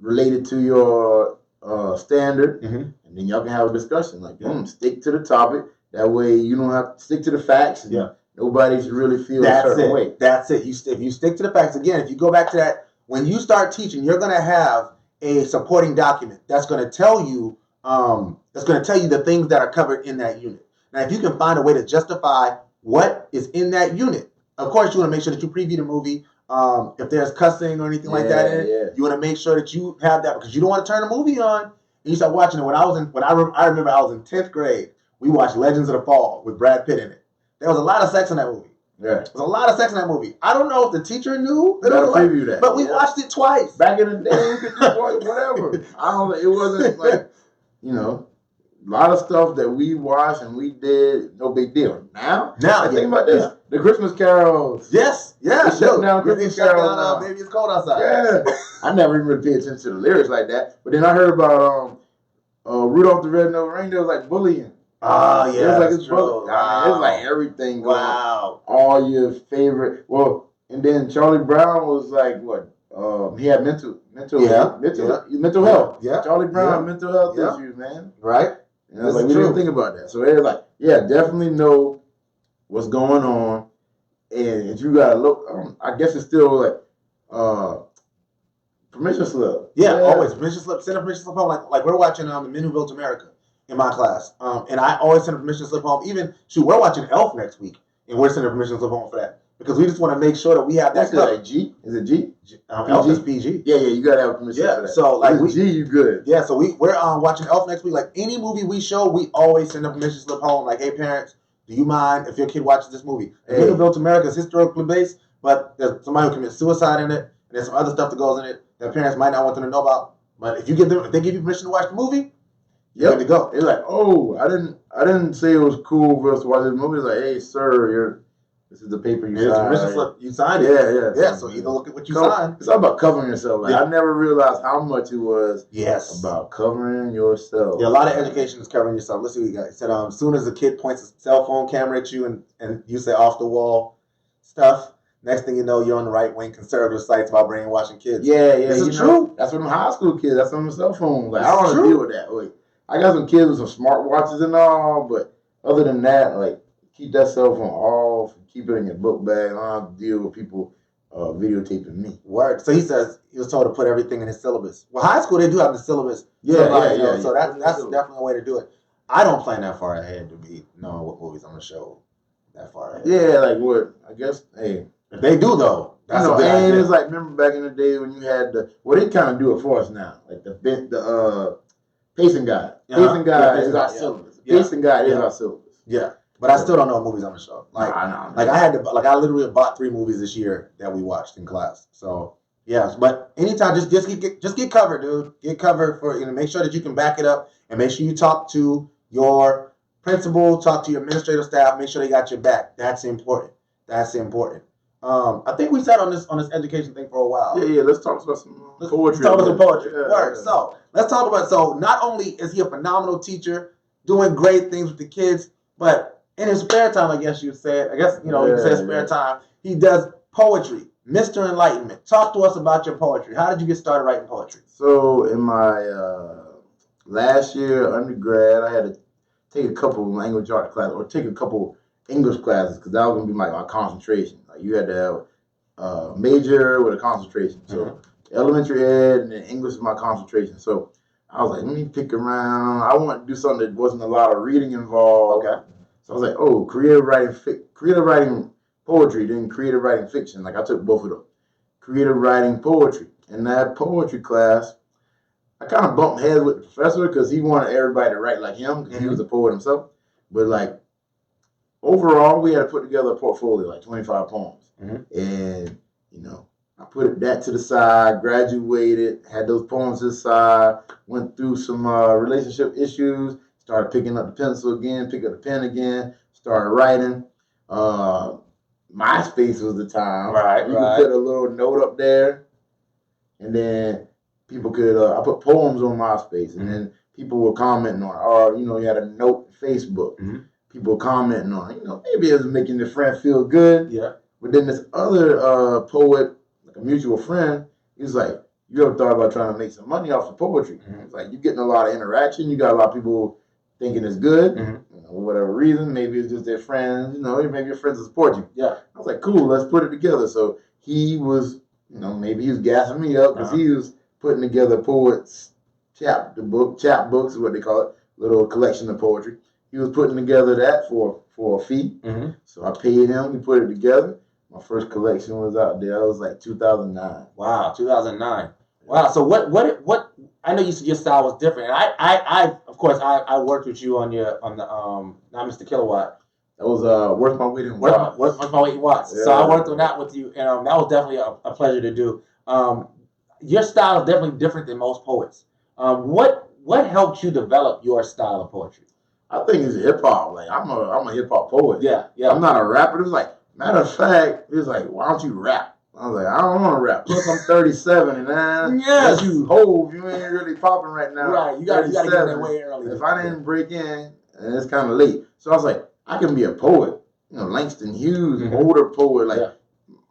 S2: Related to your standard, and then y'all can have a discussion. Like, stick to the topic. That way, you don't have to stick to the facts. And nobody's really feel a certain way.
S1: That's it. If you stick to the facts, again, if you go back to that, when you start teaching, you're going to have a supporting document that's going to tell you the things that are covered in that unit. Now, if you can find a way to justify what is in that unit, of course, you want to make sure that you preview the movie. If there's cussing or anything like that in it, you want to make sure that you have that, because you don't want to turn the movie on and you start watching it. I remember I was in 10th grade. We watched Legends of the Fall with Brad Pitt in it. There was a lot of sex in that movie.
S2: Yeah.
S1: There was a lot of sex in that movie. I don't know if the teacher knew.
S2: Preview that.
S1: But we watched it twice.
S2: Back in the day, you could just watch whatever. I don't know. It wasn't like, A lot of stuff that we watched and we did, no big deal. Now, think about this: the Christmas carols.
S1: Yes,
S2: They shut down Christmas carols now.
S1: Baby, it's cold outside.
S2: Yeah, I never even really paid attention to the lyrics like that. But then I heard about Rudolph the Red-Nosed Reindeer was like bullying.
S1: Oh yeah,
S2: it was like
S1: it's true.
S2: Wow. It was like everything going.
S1: Wow.
S2: All your favorite. Well, and then Charlie Brown was like what? He had mental health.
S1: Yeah.
S2: Charlie Brown mental health issues, man.
S1: Right.
S2: And I was like, we didn't think about that. So it was like, yeah, definitely know what's going on, and if you gotta look, I guess it's still like permission slip.
S1: Yeah, always permission slip. Send a permission slip home. Like we're watching The Men Who Built America in my class, and I always send a permission slip home. Even we're watching Elf next week, and we're sending a permission slip home for that because we just want to make sure that we have that.
S2: That's G. Is it G?
S1: Elf is PG.
S2: Yeah, you gotta have permission.
S1: Yeah,
S2: for that.
S1: so like
S2: G, you good.
S1: Yeah, so we're watching Elf next week. Like any movie we show, we always send a permission slip home. Like, hey parents, do you mind if your kid watches this movie? The Men Who Built America is historically based, but there's somebody who commits suicide in it, and there's some other stuff that goes in it that parents might not want them to know about. But if they give you permission to watch the movie, you're good to go.
S2: They're like, oh, I didn't say it was cool for us to watch this movie. It's like, hey sir, this is the paper you signed.
S1: Permission slip. You signed it. Yeah. So either look at what you signed.
S2: It's all about covering yourself. Like, I never realized how much it was.
S1: Yes.
S2: About covering yourself.
S1: Yeah, a lot of education is covering yourself. Let's see what you got. It said, as soon as a kid points a cell phone camera at you and you say off the wall stuff, next thing you know, you're on the right wing conservative sites about brainwashing kids.
S2: Yeah.
S1: This is true.
S2: That's from high school kids. That's on the cell phone. Like, I don't want to deal with that. Like, I got some kids with some smartwatches and all, but other than that, like, keep that cell phone off. Keep it in your book bag. I don't have to deal with people videotaping me.
S1: Word. So he says he was told to put everything in his syllabus. Well, high school, they do have the syllabus.
S2: Yeah.
S1: So that's definitely a way to do it. I don't plan that far ahead to be knowing what movies I'm going to show that far ahead.
S2: Yeah, like what? I guess, hey.
S1: If they do, though, that's a good
S2: and
S1: idea.
S2: it's like, remember back in the day when you had they kind of do it for us now. Like the pacing guide. Pacing guide is our syllabus. Pacing guide is our syllabus.
S1: Yeah. But I still don't know what movies I'm gonna show. Like, I literally bought 3 movies this year that we watched in class. So yeah, but anytime, just get covered, dude. Get covered for make sure that you can back it up, and make sure you talk to your principal, talk to your administrative staff, make sure they got your back. That's important. I think we sat on this education thing for a while.
S2: Yeah. Let's talk about some poetry.
S1: Let's talk about some poetry.
S2: Yeah.
S1: So let's talk about. So not only is he a phenomenal teacher, doing great things with the kids, but in his spare time, I guess you'd say it. You say spare time. He does poetry. Mr. Enlightenment. Talk to us about your poetry. How did you get started writing poetry?
S2: So in my last year undergrad, I had to take a couple language art classes or take a couple English classes because that was going to be my concentration. Like you had to have a major with a concentration. So elementary ed and then English is my concentration. So I was like, let me pick around. I want to do something that wasn't a lot of reading involved.
S1: Okay.
S2: So I was like, oh, creative writing poetry, then creative writing fiction. Like I took both of them. Creative writing poetry. In that poetry class, I kind of bumped heads with the professor because he wanted everybody to write like him because he was a poet himself. But like overall, we had to put together a portfolio, like 25 poems. And, I put that to the side, graduated, had those poems to the side, went through some relationship issues, started picking up the pencil again, pick up the pen again, started writing. MySpace was the time.
S1: Right.
S2: You could put a little note up there, and then people could, I put poems on MySpace, and then people were commenting on it. Or, you had a note on Facebook. People were commenting on it. Maybe it was making the friend feel good.
S1: Yeah.
S2: But then this other poet, like a mutual friend, he was like, you ever thought about trying to make some money off of poetry? It's like, you're getting a lot of interaction. You got a lot of people thinking it's good, for whatever reason. Maybe it's just their friends, maybe your friends will support you.
S1: Yeah.
S2: I was like, cool, let's put it together. So he was, maybe he was gassing me up because he was putting together poets chapbooks is what they call it, little collection of poetry. He was putting together that for a fee. So I paid him, we put it together. My first collection was out there. It was like 2009.
S1: Wow, 2009. Wow. So what? I know you said your style was different. I of course I worked with you on the not Mr. Kilowatt.
S2: That was Worth My Weight in Watts.
S1: Worth My Weight in Watts. Yeah. So I worked on that with you, and that was definitely a pleasure to do. Your style is definitely different than most poets. What what helped you develop your style of poetry?
S2: I think it's hip hop. Like I'm a hip hop poet.
S1: Yeah.
S2: I'm not a rapper. It was like, matter of fact, it was like, why don't you rap? I was like, I don't want to rap. Plus, I'm 37, and
S1: yes,
S2: you Hove, you ain't really popping right now.
S1: Right, you got to get in there way early.
S2: If I didn't break in, and it's kind of late, so I was like, I can be a poet. Langston Hughes, older poet, like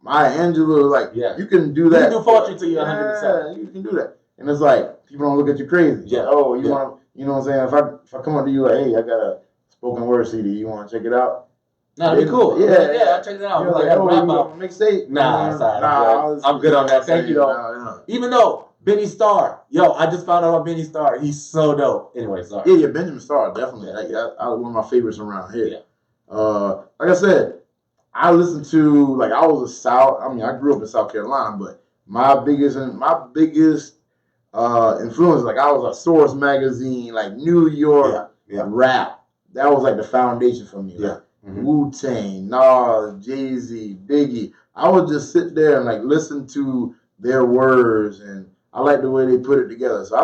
S2: Maya Angelou, like you can do that.
S1: You can do poetry till you're 107.
S2: Yeah, you can do that. And it's like people don't look at you crazy.
S1: Yeah.
S2: Like, oh, you want, you know what I'm saying? If I come up to you like, hey, I got a spoken word CD, you want to check it out?
S1: No, that'd be cool. Yeah, I'll check it out.
S2: Like, oh, you want to mixtape?
S1: Nah, I'm good on that. Thank you, though. Even though Benny Starr, I just found out about Benny Starr. He's so dope. Anyway, sorry.
S2: Yeah, Benjamin Starr, definitely. Like, one of my favorites around here.
S1: Yeah.
S2: Like I said, I listened to, I was I grew up in South Carolina, but my biggest influence, I was a Source magazine, New York rap. That was the foundation for me.
S1: Yeah.
S2: Wu-Tang, Nas, Jay-Z, Biggie. I would just sit there and listen to their words, and I like the way they put it together. So I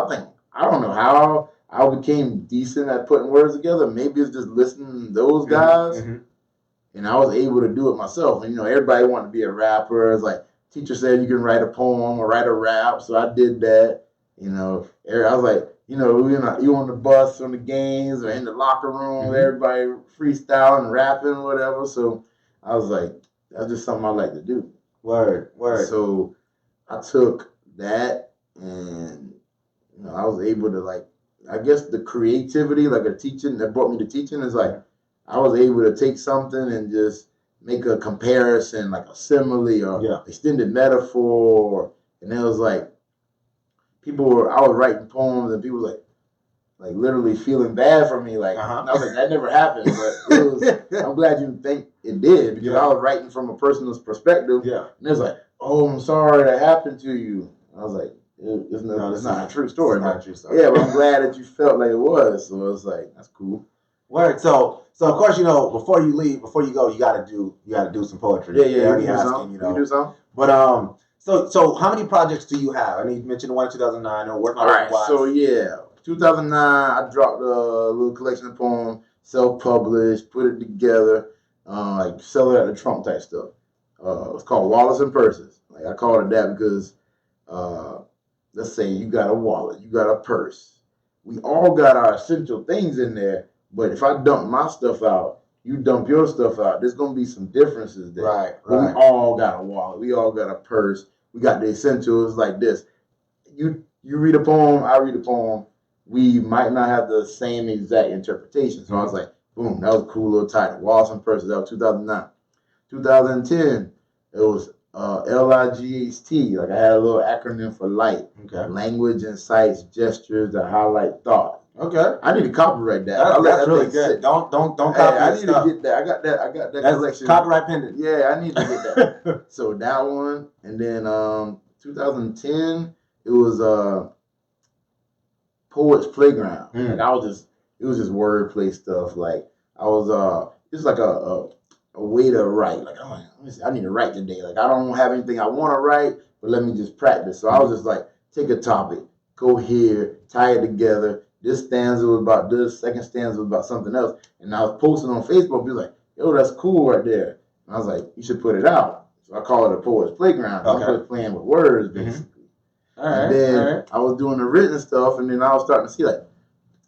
S2: don't know how I became decent at putting words together. Maybe it's just listening to those guys, and I was able to do it myself. And everybody wanted to be a rapper. It's like teacher said you can write a poem or write a rap, so I did that. I was like, you on the bus, on the games, or in the locker room, everybody freestyling, rapping, whatever. So I was like, that's just something I like to do.
S1: Word.
S2: So I took that, and I was able to I guess the creativity, a teaching that brought me to teaching is I was able to take something and just make a comparison, like a simile or extended metaphor, and it was I was writing poems and people were like literally feeling bad for me. And I was like, that never happened, but it was, I'm glad you think it did, because I was writing from a person's perspective. Yeah. And it was like, oh, I'm sorry that happened to you. I was like, it's not a true story.
S1: It's not a true story.
S2: Yeah, but I'm glad that you felt like it was. So it's that's cool.
S1: Word. So of course, before you leave, before you go, you gotta do some poetry.
S2: Yeah. You can do something.
S1: But So how many projects do you have? I mean, you mentioned the one in 2009. All
S2: right. So 2009, I dropped a little collection of poems, self-published, put it together, sell it at the Trump type stuff. It's called Wallets and Purses. I called it that because, let's say you got a wallet, you got a purse. We all got our essential things in there, but if I dump my stuff out, you dump your stuff out, there's going to be some differences there.
S1: Right.
S2: We all got a wallet. We all got a purse. We got the essentials like this. You read a poem, I read a poem. We might not have the same exact interpretation. So I was like, boom, that was a cool little title. Wallets and Purses. That was 2009. 2010, it was LIGHT. I had a little acronym for light. Okay. Language, insights, gestures that highlight thought.
S1: Okay.
S2: I need to copyright that.
S1: That's really good. Don't copy
S2: I need to get that. I got that
S1: That's
S2: collection.
S1: Copyright pending.
S2: Yeah, I need to get that. So that one, and then 2010, it was Poets Playground. It was just wordplay stuff. I was it's a way to write. I need to write today. I don't have anything I want to write, but let me just practice. So I was just take a topic, go here, tie it together. This stanza was about this, second stanza was about something else. And I was posting on Facebook, people like, yo, that's cool right there. And I was like, you should put it out. So I call it a Poets Playground. Okay. I'm just playing with words, basically. And then I was doing the written stuff, and then I was starting to see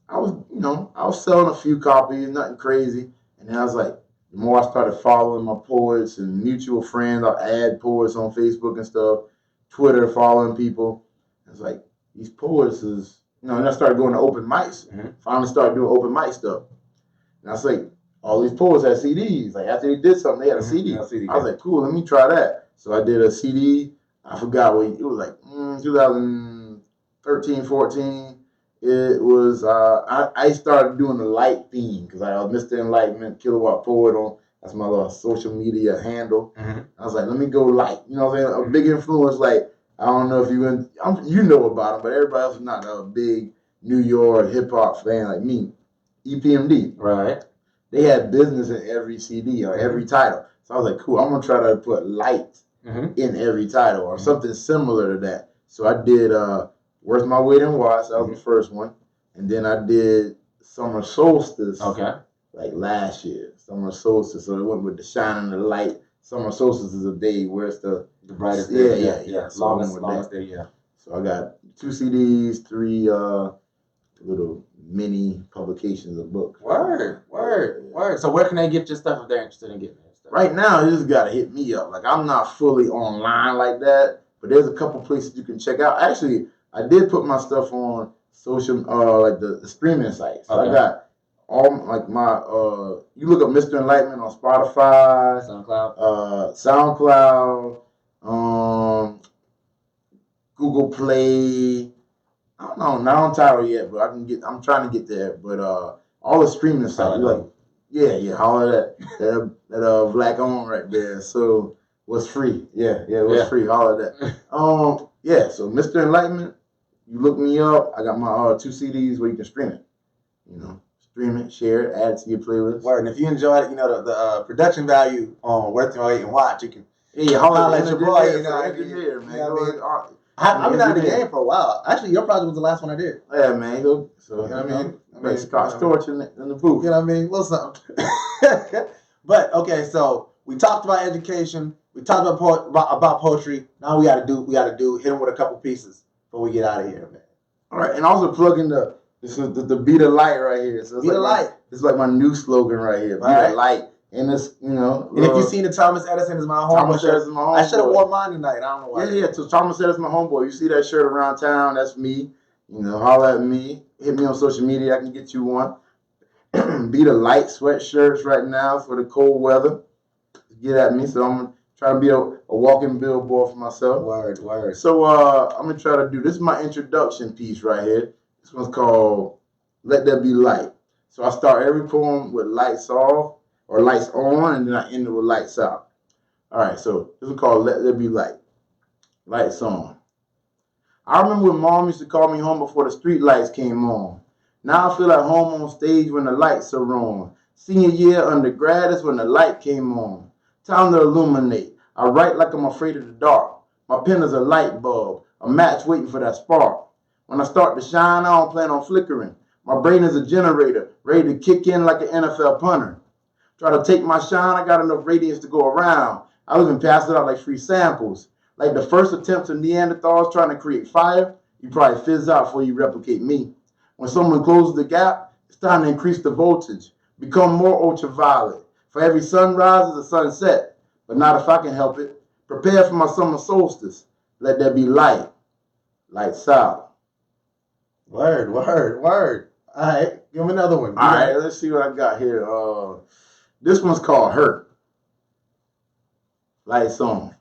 S2: I was selling a few copies, nothing crazy. And then I was like, the more I started following my poets and mutual friends, I'll add poets on Facebook and stuff, Twitter, following people. It's like, these poets is, and I started going to open mics. Finally started doing open mic stuff. And I was like, all these poets had CDs. After they did something, they had a CD. I was like, cool, let me try that. So I did a CD. I forgot what it was 2013, 14. It was, I started doing the light theme because I was Mr. Enlightenment, Kilowatt Poet that's my little social media handle. I was like, let me go light. You know what I'm saying? A big influence, I don't know if you know about them, but everybody else is not a big New York hip hop fan like me. EPMD. Right. They had business in every CD or every title. So I was like, cool, I'm going to try to put light in every title or something similar to that. So I did Worth My Weight in Watts. That was the first one. and then I did Summer Solstice.
S1: Okay.
S2: Like last year, Summer Solstice. So it went with the shining of the light. Summer Solstice is a day where it's the
S1: brightest
S2: day.
S1: Yeah.
S2: So
S1: Longest day, yeah.
S2: So I got 2 CDs, 3 little mini publications of books.
S1: Word. So where can they get your stuff if they're interested in getting it?
S2: Right now, you just gotta hit me up. Like I'm not fully online like that, but there's a couple places you can check out. Actually, I did put my stuff on social, like the streaming sites. So
S1: Okay.
S2: I got all like my you look up Mr. Enlightenment on Spotify, SoundCloud, Google Play. I don't know, not on Tidal yet, but I'm trying to get there. But all the streaming sites, like all of that black on right there. So what's free? What's free? All of that. So Mr. Enlightenment, you look me up. I got my 2 CDs where you can stream it. Stream it, share it, add it to your playlist.
S1: Word. And if you enjoy it, the production value on Worth Your Wait and Watch, you can
S2: holler
S1: at your boy. I've been out of the game for a while. Actually, your project was the last one I did.
S2: Yeah, man. So you know what I mean? Scott Storch in the booth.
S1: You know what I mean? Little something. But okay, so we talked about education. We talked about poetry. Now we gotta do hit them with a couple pieces before we get out of here, man.
S2: All right, and also plug in the Be the Light right here. So
S1: Be the Light.
S2: It's like my new slogan right here. Be the Light. And it's,
S1: and if you've seen the Thomas Edison is my homeboy.
S2: Thomas Edison is my homeboy.
S1: I should have worn mine tonight. I don't know why.
S2: Yeah. So Thomas Edison is my homeboy. You see that shirt around town? That's me. Holler at me. Hit me on social media. I can get you one. Be the Light sweatshirts right now for the cold weather. Get at me. So I'm gonna try to be a walking billboard for myself.
S1: Word.
S2: So I'm gonna try to do this. Is my introduction piece right here. This one's called "Let There Be Light." So I start every poem with lights off or lights on, and then I end it with lights out. All right. So this is called "Let There Be Light." Lights on. I remember when Mom used to call me home before the street lights came on. Now I feel at home on stage when the lights are on. Senior year undergrad is when the light came on. Time to illuminate. I write like I'm afraid of the dark. My pen is a light bulb, a match waiting for that spark. When I start to shine, I don't plan on flickering. My brain is a generator, ready to kick in like an NFL punter. Try to take my shine, I got enough radiance to go around. I'll even pass it out like free samples. Like the first attempts of Neanderthals trying to create fire, you probably fizz out before you replicate me. When someone closes the gap, it's time to increase the voltage. Become more ultraviolet. For every sunrise is a sunset, but not if I can help it. Prepare for my summer solstice. Let there be light. Lights out.
S1: Word. All right, give me another one.
S2: All right, let's see what I got here. This one's called Hurt. Lights on.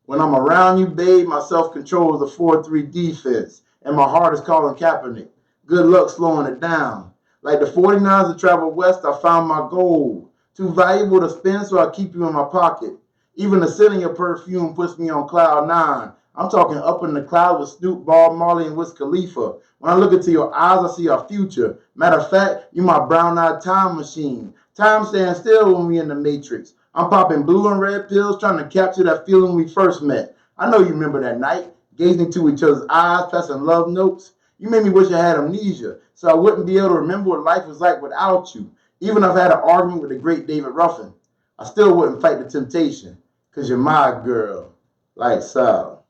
S2: When I'm around you, babe, my self-control is a 4-3 defense, and my heart is calling Kaepernick. Good luck slowing it down. Like the 49ers that travel west, I found my gold. Too valuable to spend, so I keep you in my pocket. Even the scent of your perfume puts me on cloud 9. I'm talking up in the cloud with Snoop, Bob Marley, and Wiz Khalifa. When I look into your eyes, I see our future. Matter of fact, you my brown-eyed time machine. Time stands still when we in the Matrix. I'm popping blue and red pills, trying to capture that feeling we first met. I know you remember that night, gazing into each other's eyes, passing love notes. You made me wish I had amnesia, so I wouldn't be able to remember what life was like without you. Even if I had an argument with the great David Ruffin, I still wouldn't fight the temptation, because you're my girl. Lights out.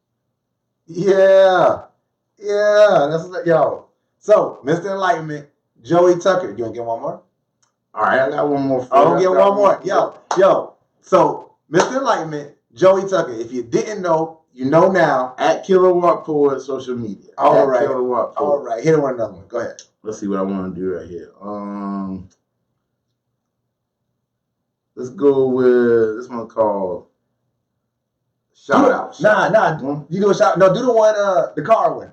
S1: Yeah. That's like, yo. So, Mr. Enlightenment, Joey Tucker. You want to get one more?
S2: All right, I got one more.
S1: I'll get one more. Yo. So, Mr. Enlightenment, Joey Tucker. If you didn't know, you know now.
S2: At Kilowatt Poet social media.
S1: All right.
S2: Kilowatt Poet.
S1: All right. Hit it with another one. Go ahead.
S2: Let's see what I want to do right here. Let's go with this one called Shout Out.
S1: Nah. You do a shout. No, do the one. The car one.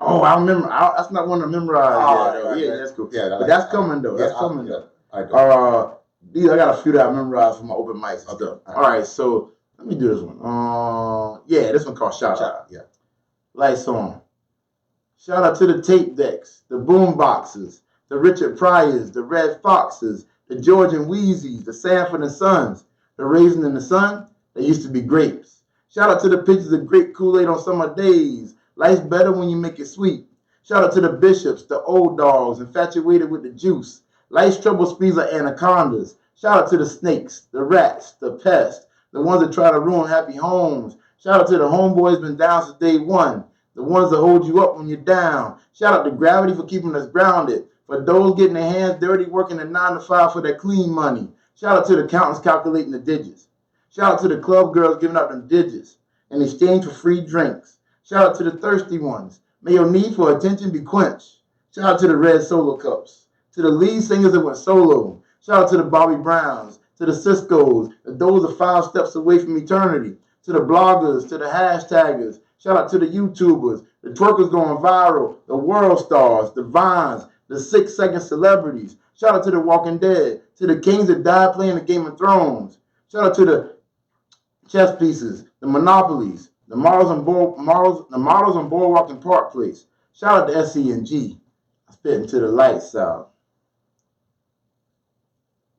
S2: Oh, I remember. That's not one to memorize.
S1: Right.
S2: That's cool.
S1: Yeah,
S2: but that's coming though. That's coming though. I got a few that I memorized from my open mics and stuff. All right, so let me do this one. This one called Shout Out.
S1: Yeah.
S2: Lights on. Shout out to the tape decks, the boom boxes, the Richard Pryors, the Red Foxes, the George and Wheezies, the Sanford and Sons, the Raisin in the Sun. They used to be grapes. Shout out to the pictures of grape Kool-Aid on summer days. Life's better when you make it sweet. Shout out to the bishops, the old dogs, infatuated with the juice. Life's trouble speeds are anacondas. Shout out to the snakes, the rats, the pests, the ones that try to ruin happy homes. Shout out to the homeboys been down since day one, the ones that hold you up when you're down. Shout out to gravity for keeping us grounded, for those getting their hands dirty working a 9 to 5 for that clean money. Shout out to the accountants calculating the digits. Shout out to the club girls giving out them digits in exchange for free drinks. Shout out to the thirsty ones. May your need for attention be quenched. Shout out to the red solo cups, to the lead singers that went solo. Shout out to the Bobby Browns, to the Ciscos, those are 5 steps away from eternity, to the bloggers, to the hashtaggers. Shout out to the YouTubers, the twerkers going viral, the world stars, the Vines, the 6-second celebrities. Shout out to the Walking Dead, to the kings that died playing the Game of Thrones. Shout out to the chess pieces, the monopolies, the models on Boardwalk and Park Place. Shout out to SC&G. I spit into the lights out.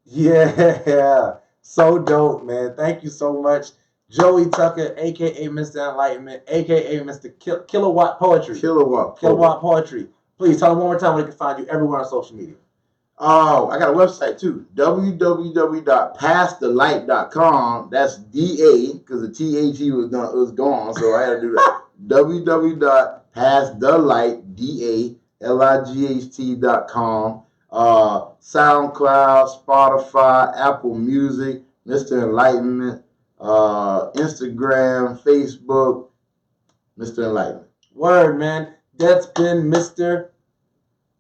S1: Yeah, so dope, man. Thank you so much, Joey Tucker, aka Mr. Enlightenment, aka Mr. Kilowatt Poetry.
S2: Kilowatt
S1: Poetry. Please tell them one more time where they can find you everywhere on social media.
S2: Oh, I got a website too. www.passthelight.com. That's DA because the THE was gone, so I had to do that. www.passthelight.com. SoundCloud, Spotify, Apple Music, Mr. Enlightenment, Instagram, Facebook, Mr. Enlightenment.
S1: Word, man. That's been Mr.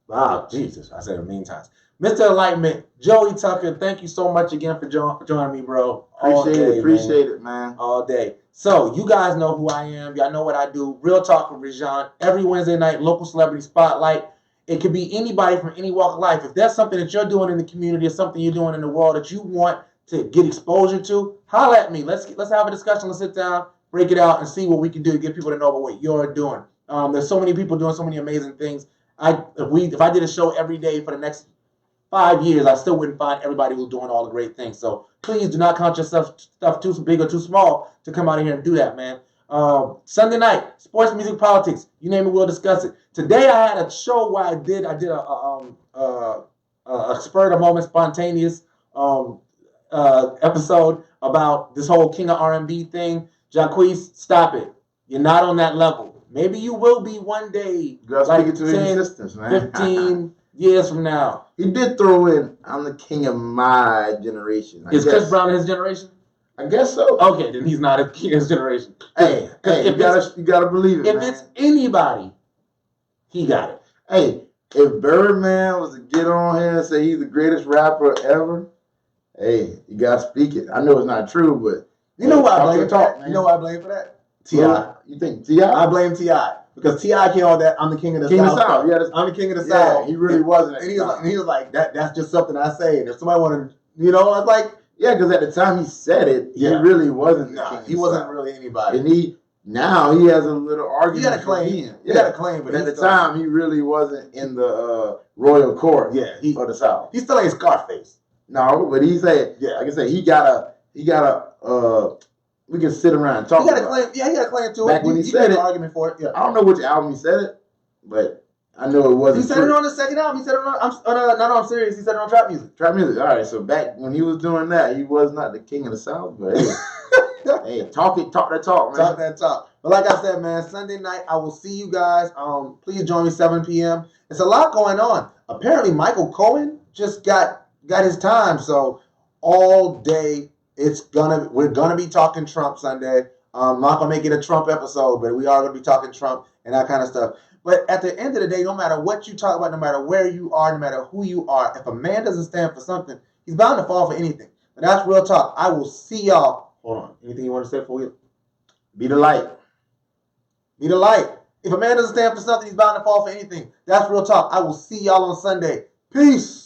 S1: Wow, Jesus. I said it a million times. Mr. Enlightenment, Joey Tucker, thank you so much again for joining me, bro.
S2: Appreciate it, man.
S1: All day. So, you guys know who I am. Y'all know what I do. Real Talk with ReZsaun. Every Wednesday night, local celebrity spotlight. It could be anybody from any walk of life. If there's something that you're doing in the community or something you're doing in the world that you want to get exposure to, holler at me. Let's have a discussion. Let's sit down, break it out, and see what we can do to get people to know about what you're doing. There's so many people doing so many amazing things. If I did a show every day for the next 5 years, I still wouldn't find everybody who's doing all the great things. So please do not count yourself stuff too big or too small to come out of here and do that, man. Sunday night, sports, music, politics, you name it, we'll discuss it. Today I had a show where I did a spur of the moment, spontaneous episode about this whole King of R&B thing. Jacquees, stop it. You're not on that level. Maybe you will be one day.
S2: You gotta speak it to his existence, man.
S1: 15 years from now.
S2: He did throw in, I'm the king of my generation.
S1: Is Chris Brown his generation?
S2: I guess so.
S1: Okay, then he's not a king of his generation.
S2: Hey, you gotta believe it,
S1: if
S2: man.
S1: It's anybody, he got it.
S2: Hey, if Birdman was to get on here and say he's the greatest rapper ever, hey, you gotta speak it. I know it's not true, but
S1: you know what I blame for that?
S2: Man.
S1: You know what I blame for that? T.I.
S2: You think T.I.?
S1: I blame T.I. Because T.I. came on that I'm the king of the South.
S2: Yeah,
S1: I'm the king of the South.
S2: He really wasn't.
S1: And he was like, that's just something I say. And if somebody wanted to, I was like,
S2: yeah, because at the time he said it, he really wasn't.
S1: No, he wasn't really anybody.
S2: And now he has a little argument.
S1: You gotta claim. You gotta claim,
S2: but at the time he really wasn't in the royal court.
S1: Yeah,
S2: of the South.
S1: He still ain't Scarface.
S2: No, but he said, like I said, he gotta. We can sit around and talk.
S1: He got a claim. Yeah, he got a claim to it.
S2: Back when he said it,
S1: argument for it. Yeah.
S2: I don't know which album he said it, but I know it wasn't.
S1: He said it on the second album. He said it on. I'm serious. He said it on Trap Music.
S2: Trap Music. All right. So back when he was doing that, he was not the king of the South, but hey, hey, talk that talk, man.
S1: Talk that talk. But like I said, man, Sunday night I will see you guys. Please join me 7 p.m. It's a lot going on. Apparently, Michael Cohen just got his time. So all day we're gonna be talking Trump Sunday. I'm not gonna make it a Trump episode, but we are gonna be talking Trump and that kind of stuff. But at the end of the day, no matter what you talk about, no matter where you are, no matter who you are, if a man doesn't stand for something, he's bound to fall for anything. But that's real talk. I will see y'all. Hold on. Anything you want to say before we?
S2: Be the light.
S1: Be the light. If a man doesn't stand for something, he's bound to fall for anything. That's real talk. I will see y'all on Sunday. Peace.